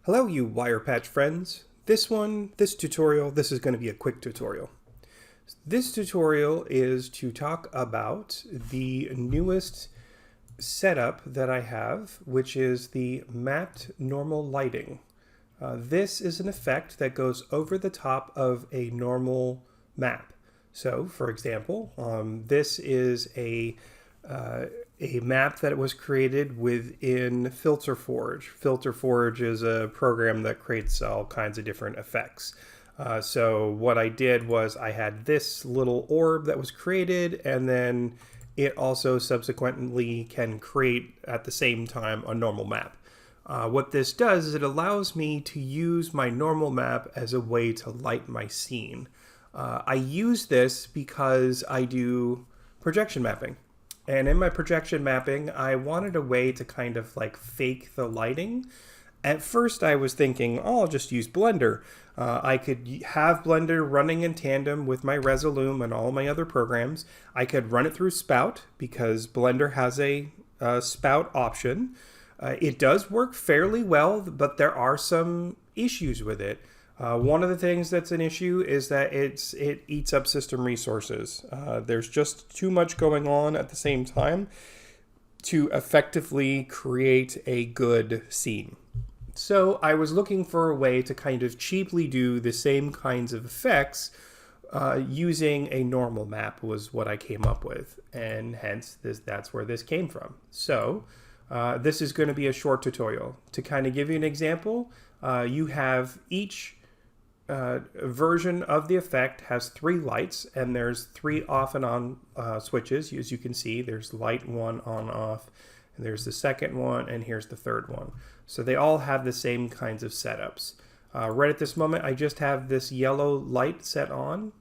Hello, you wire patch friends. This tutorial, this is going to be a quick tutorial. This tutorial is to talk about the newest setup that I have, which is the mapped normal lighting. This is an effect that goes over the top of a normal map. So, for example, this is a map that was created within FilterForge. FilterForge is a program that creates all kinds of different effects. So what I did was I had this little orb that was created, and then it also subsequently can create at the same time a normal map. What this does is it allows me to use my normal map as a way to light my scene. I use this because I do projection mapping. And in my projection mapping, I wanted a way to kind of like fake the lighting. At first I was thinking, oh, I'll just use Blender. I could have Blender running in tandem with my Resolume and all my other programs. I could run it through Spout because Blender has a Spout option. It does work fairly well, but there are some issues with it. One of the things that's an issue is that it eats up system resources. There's just too much going on at the same time to effectively create a good scene. So I was looking for a way to kind of cheaply do the same kinds of effects using a normal map was what I came up with, and hence that's where this came from. So this is going to be a short tutorial. To kind of give you an example, you have each version of the effect has 3 lights, and there's 3 off and on switches. As you can see, there's light 1 on off, and there's the second one, and here's the third one. So they all have the same kinds of setups. Right at this moment, I just have this yellow light set on,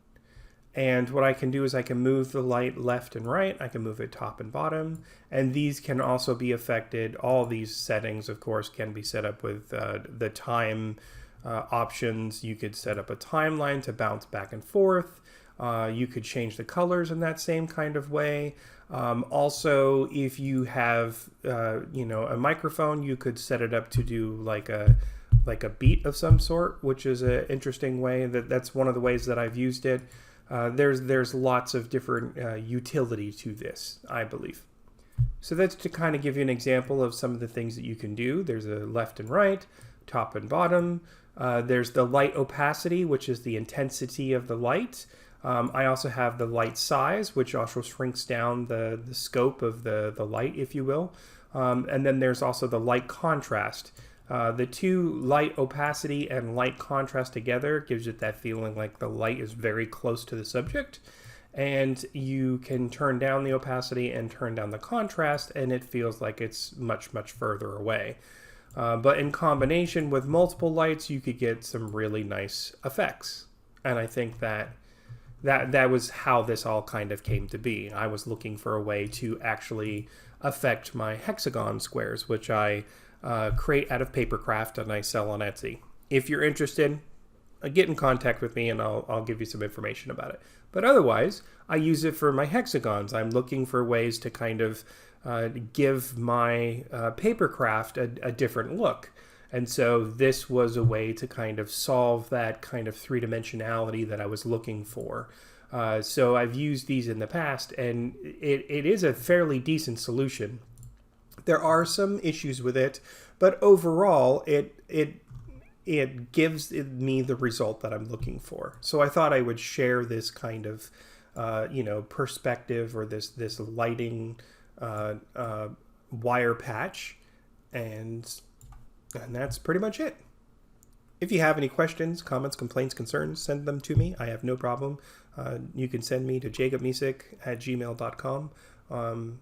and what I can do is I can move the light left and right. I can move it top and bottom, and these can also be affected. All these settings, of course, can be set up with the time options. You could set up a timeline to bounce back and forth. You could change the colors in that same kind of way. Also, if you have a microphone, you could set it up to do like a beat of some sort, which is an interesting way. That's one of the ways that I've used it. There's lots of different utility to this, I believe. So that's to kind of give you an example of some of the things that you can do. There's a left and right, top and bottom. There's the light opacity, which is the intensity of the light. I also have the light size, which also shrinks down the scope of the light, if you will. And then there's also the light contrast. The 2, light opacity and light contrast together, gives it that feeling like the light is very close to the subject. And you can turn down the opacity and turn down the contrast, and it feels like it's much, much further away. But in combination with multiple lights, you could get some really nice effects. And I think that was how this all kind of came to be. I was looking for a way to actually affect my hexagon squares, which I create out of papercraft and I sell on Etsy. If you're interested, get in contact with me and I'll give you some information about it. But otherwise, I use it for my hexagons. I'm looking for ways to kind of give my papercraft a different look. And so this was a way to kind of solve that kind of 3-dimensionality that I was looking for. So I've used these in the past, and it is a fairly decent solution. There are some issues with it, but overall it gives me the result that I'm looking for. So I thought I would share this kind of perspective, or this lighting wire patch, and that's pretty much it. If you have any questions, comments, complaints, concerns, send them to me. I have no problem. You can send me to jacobmesick@gmail.com.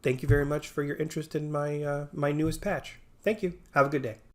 Thank you very much for your interest in my newest patch. Thank you. Have a good day.